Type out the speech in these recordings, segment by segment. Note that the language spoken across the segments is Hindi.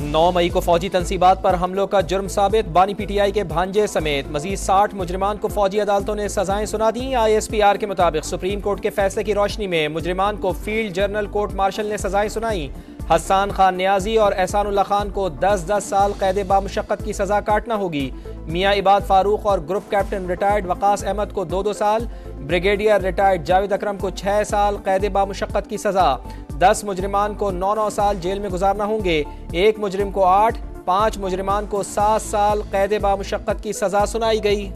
9 मई को फौजी तनसीबात पर हमलों का जुर्म साबित, बानी पीटीआई के भांजे समेत मजीद 60 मुजरिमान को फौजी अदालतों ने सजाएं सुना दी। ISPR के मुताबिक सुप्रीम कोर्ट के फैसले की रोशनी में मुजरिमान को फील्ड जनरल कोर्ट मार्शल ने सजाएं सुनाई। हसन खान नियाजी और एहसानुल्लाह खान को 10-10 साल कैद बामुशक्कत की सजा काटना होगी। मियाँ इबाद फारूक और group captain retired Waqas Ahmed को 2-2 साल, ब्रिगेडियर रिटायर्ड जावेद अकरम को 6 साल कैद बामुशक्कत की सजा। 10 मुजरिमान को 9-9 साल जेल में गुजारना होंगे। एक मुजरिम को 8, 5 मुजरिमान को 7 साल कैद बामुशक्कत की सजा सुनाई गई।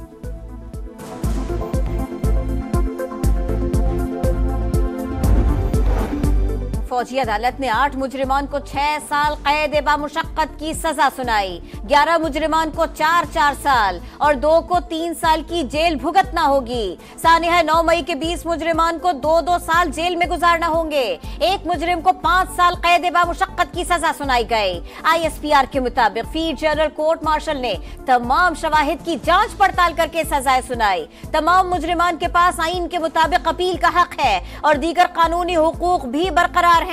फौजी अदालत ने 8 मुजरिमान को 6 साल कैद बामुशक्कत की सजा सुनाई। 11 मुजरिमान को 4-4 साल और 2 को 3 साल की जेल भुगतना होगी। सानिया 9 मई के 20 मुजरिमान को 2-2 साल जेल में गुजारना होंगे। एक मुजरिम को 5 साल कैद बामुशक्कत की सजा सुनाई गई। ISPR के मुताबिक फील्ड जनरल कोर्ट मार्शल ने तमाम शवाहिद की जांच पड़ताल करके सजाएं सुनाई। तमाम मुजरिमान के पास आईन के मुताबिक अपील का हक है और दीगर कानूनी हुकूक भी बरकरार हैं।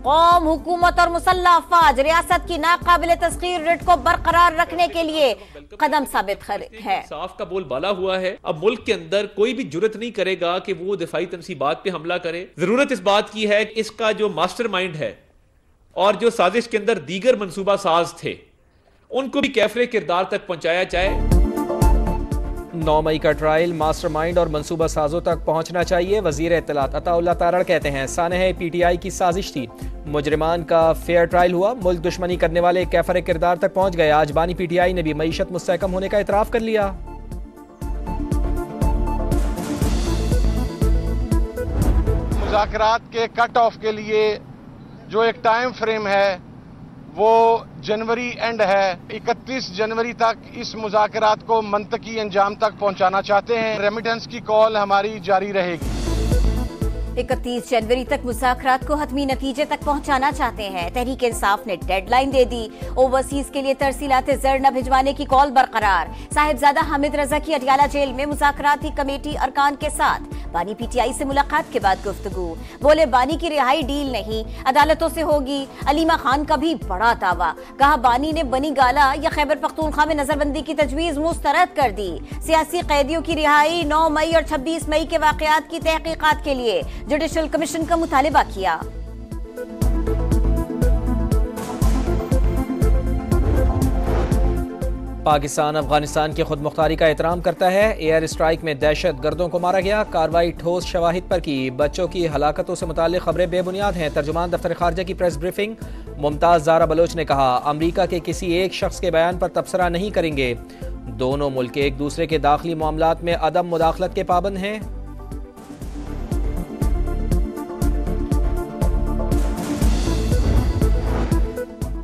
कौम, हुकूमत और मुसल्लह अफवाज रियासत की नाकाबिल तस्खीर रिट को बरकरार रखने के लिए कदम साबित है। साफ का बोल बाला हुआ है। अब मुल्क के अंदर कोई भी जुर्रत नहीं करेगा कि वो दिफाई तनसीबात पे हमला करे। जरूरत इस बात की है कि इसका जो मास्टरमाइंड है और जो साजिश के अंदर दीगर मंसूबा साज थे उनको भी कैफरे किरदार तक पहुंचाया जाए। 9 मई का ट्रायल मास्टरमाइंड और मंसूबा साजों तक पहुंचना चाहिए। वजीर इत्तलात अताउल्लाह तारड़ कहते हैं सानह PTI की साजिश थी। मुजरिमान का फेयर ट्रायल हुआ। मुल्क दुश्मनी करने वाले कैफरे किरदार तक पहुंच गए। आज बानी PTI ने भी मईशत मुस्तहकम होने का इतराफ कर लिया। मुज़ाकरात के कट ऑफ के लिए जो एक टाइम फ्रेम है वो जनवरी एंड है। 31 जनवरी तक इस मुज़ाकरात को मंतकी अंजाम तक पहुंचाना चाहते हैं। रेमिटेंस की कॉल हमारी जारी रहेगी। 31 जनवरी तक मुज़ाकरात को हतमी नतीजे तक पहुंचाना चाहते हैं। तहरीक इंसाफ ने डेडलाइन दे दी। ओवरसीज के लिए तरसीलाते ज़र न भिजवाने की कॉल बरकरार। साहिबजादा हामिद रजा की अडियाला जेल में मुज़ाकराती कमेटी अरकान के साथ बानी PTI से मुलाकात के बाद गुफ्तगू। बोले बानी की रिहाई डील नहीं, अदालतों से होगी। अलीमा खान का भी बड़ा दावा। कहा बानी ने बनी गाला या खैबर पख्तूनख्वा में नजरबंदी की तजवीज मुस्तरद कर दी। सियासी कैदियों की रिहाई 9 मई और 26 मई के वाकयात की तहकीकात के लिए जुडिशल कमीशन का मुतालिबा किया। पाकिस्तान अफगानिस्तान की खुद मुख्तारी का एहतराम करता है। एयर स्ट्राइक में दहशत गर्दों को मारा गया। कार्रवाई ठोस शवाहिद पर की। बच्चों की हलाकतों से मुताल्लिक खबरें बेबुनियाद हैं। तर्जुमान दफ्तर खारजा की प्रेस ब्रीफिंग। मुमताज ज़ारा बलोच ने कहा अमरीका के किसी एक शख्स के बयान पर तबसरा नहीं करेंगे। दोनों मुल्क एक दूसरे के दाखिली मामलात में अदम मुदाखलत के पाबंद हैं।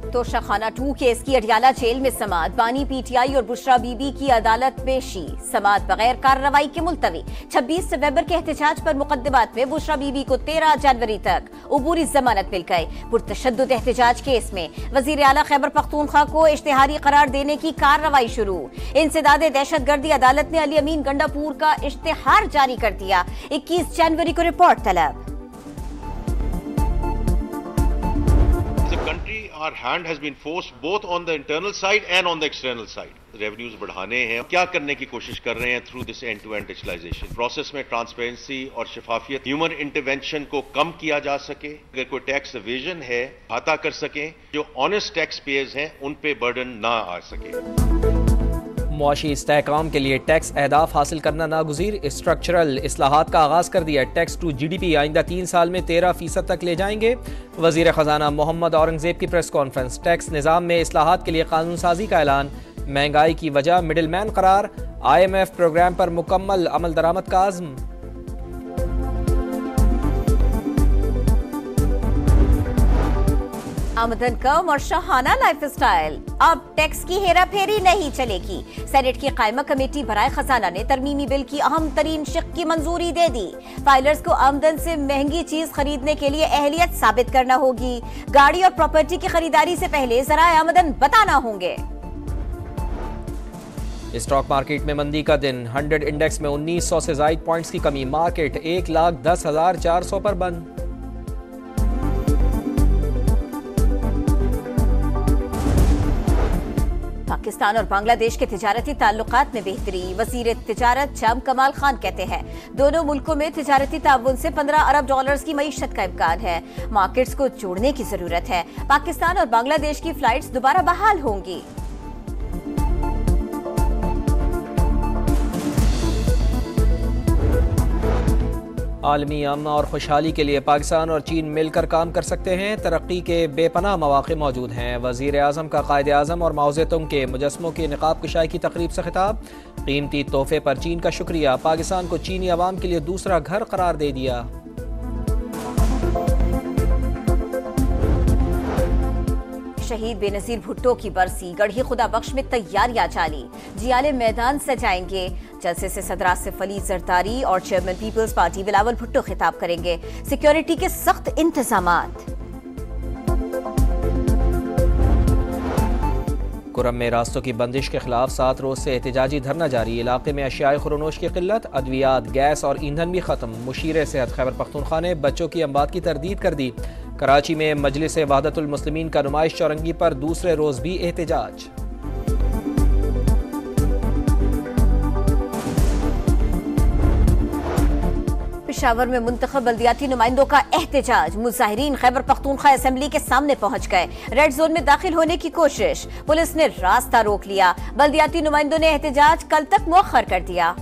तोशाखाना 2 केस की अडियाला जेल में समाअत। बानी PTI और बुशरा बीबी की अदालत पेशी। समाअत बगैर कार्रवाई के मुलतवी। 26 नवंबर के एहतजाज पर मुकदमात में बुशरा बीबी को 13 जनवरी तक उबूरी जमानत मिल गई। पुरतशद्दुद एहतजाज केस में वजीर आला खैबर पख्तूनख्वा को इश्तिहारी करार देने की कार्रवाई शुरू। इंसदादे दहशतगर्दी अदालत ने अली अमीन गंडापुर का इश्तिहार जारी कर दिया। 21 जनवरी को रिपोर्ट तलब। Our hand has been forced both on the internal side and on the external side. Revenues बढ़ाने हैं। क्या करने की कोशिश कर रहे हैं through this end to end digitalization process में ट्रांसपेरेंसी और शफाफियत, ह्यूमन इंटरवेंशन को कम किया जा सके। अगर कोई टैक्स एवेजन है खाता कर सकें। जो ऑनेस्ट टैक्स पेयर्स हैं उन पे बर्डन ना आ सके। मुआशी इस्तेहकाम के लिए टैक्स अहदाफ हासिल करना नागुज़ीर। स्ट्रक्चरल इस्लाहात का आगाज़ कर दिया। टैक्स टू GDP आइंदा 3 साल में 13% तक ले जाएंगे। वज़ीर ख़जाना मोहम्मद औरंगज़ेब की प्रेस कॉन्फ्रेंस। टैक्स निज़ाम में इस्लाहात के लिए कानून साजी का ऐलान। महंगाई की वजह मिडिल मैन करार। IMF प्रोग्राम पर मुकम्मल अमल दरामद का आज़म। आमदन कम और शाहाना लाइफस्टाइल। अब टैक्स की हेरा फेरी नहीं चलेगी। सेनेट की कायमा कमेटी बराए खजाना ने तरमीमी बिल की अहम तरीन शिक की मंजूरी दे दी। फाइलर्स को आमदन से महंगी चीज खरीदने के लिए अहलियत साबित करना होगी। गाड़ी और प्रॉपर्टी की खरीदारी से पहले जराए आमदन बताना होंगे। स्टॉक मार्केट में मंदी का दिन। 100 इंडेक्स में 1900 से ज्यादा पॉइंट्स की कमी। मार्केट 1,10,400 पर बंद। पाकिस्तान और बांग्लादेश के तिजारती ताल्लुकात में बेहतरी। वजीर तिजारत शाम कमाल खान कहते हैं दोनों मुल्कों में तिजारती ताउन से 15 अरब डॉलर्स की मईशत का इम्कान है। मार्केट्स को जोड़ने की जरूरत है। पाकिस्तान और बांग्लादेश की फ्लाइट्स दोबारा बहाल होंगी। आलमी अमन और खुशहाली के लिए पाकिस्तान और चीन मिलकर काम कर सकते हैं। तरक्की के बेपनाह मौके मौजूद हैं। वज़ीर आज़म का कायदे आज़म और माओ ज़ेतुंग के मुजस्मों की निकाब कुशाई की तकरीब से खिताब। कीमती तोहफे पर चीन का शुक्रिया। पाकिस्तान को चीनी अवाम के लिए दूसरा घर करार दे दिया। शहीद बेनज़ीर भुट्टो की बरसी। गढ़ी खुदा बख्श में तैयारियां जारी। जियाले मैदान सजाएंगे। जलसे से सदर आसिफ अली जरदारी और चेयरमैन पीपल्स पार्टी बिलावल भुट्टो खिताब करेंगे। सिक्योरिटी के सख्त इंतजामात। कुरम में रास्तों की बंदिश के खिलाफ 7 रोज से एहतजाजी धरना जारी। इलाके में अशियाए खुरोनोश की किल्लत, अद्वियात, गैस और ईंधन भी खत्म। मुशीर सेहत खैबर पख्तूनख्वा ने बच्चों की अमवात की तरदीद कर दी। कराची में मजलिस वहदतुल मुस्लिमीन का नुमाइश चौरंगी पर दूसरे रोज भी एहतजाज। पेशावर में मुंतखब बल्दियाती नुमाइंदों का एहतजाज। मुजाहिरीन खैबर पख्तूनख्वा असेंबली के सामने पहुंच गए। रेड जोन में दाखिल होने की कोशिश। पुलिस ने रास्ता रोक लिया। बल्दियाती नुमाइंदों ने एहतजाज कल तक मुअख्खर कर दिया।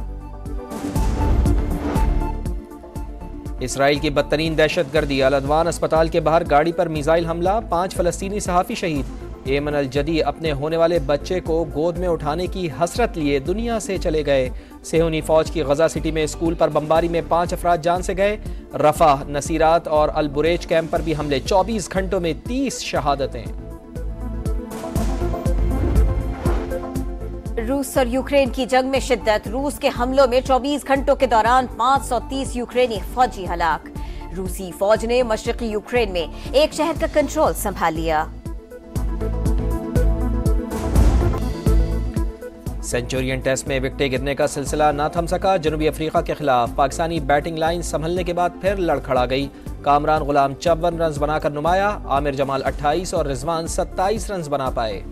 इसराइल की बदतरीन दहशतगर्दी। अल अदवान अस्पताल के बाहर गाड़ी पर मिसाइल हमला। 5 फलस्तीनी सहाफ़ी शहीद। एमन अल जदी अपने होने वाले बच्चे को गोद में उठाने की हसरत लिए दुनिया से चले गए। सेहूनी फौज की गजा सिटी में स्कूल पर बमबारी में 5 अफराद जान से गए। रफाह, नसीरात और अल बुरेज कैंप पर भी हमले। 24 घंटों में 30 शहादतें। रूस और यूक्रेन की जंग में शिद्दत। रूस के हमलों में 24 घंटों के दौरान 530 यूक्रेनी फौजी हलाक। रूसी फौज ने मशरकी यूक्रेन में एक शहर का कंट्रोल संभाल लिया। सेंचुरियन टेस्ट में विकेटें गिरने का सिलसिला न थम सका। जनूबी अफ्रीका के खिलाफ पाकिस्तानी बैटिंग लाइन संभलने के बाद फिर लड़खड़ा गई। कामरान गुलाम 54 रन बनाकर नुमाया। आमिर जमाल 28 और रिजवान 27 रन बना पाए।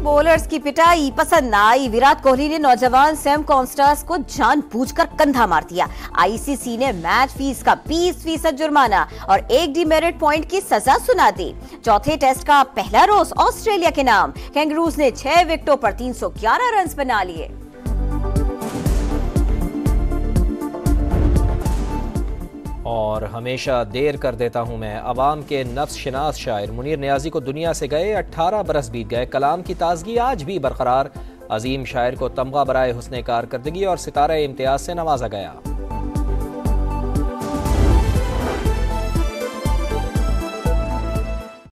बॉलर्स की पिटाई पसंद न आई। विराट कोहली ने नौजवान सैम कॉन्स्टास को जानबूझकर कंधा मार दिया। आईसीसी ने मैच फीस का 20% जुर्माना और 1 डीमेरिट पॉइंट की सजा सुना दी। चौथे टेस्ट का पहला रोज ऑस्ट्रेलिया के नाम। कैंगरूज ने 6 विकेटों पर 311 रन बना लिए। और हमेशा देर कर देता हूँ मैं। अवाम के नफ्स शनास शायर मुनीर नियाजी को दुनिया से गए। 18 बरस बीत गए। कलाम की ताजगी आज भी बरकरार। अजीम शायर को तमगा बराए हुस्ने कारकर्दगी और सितारे इम्तियाज से नवाजा गया।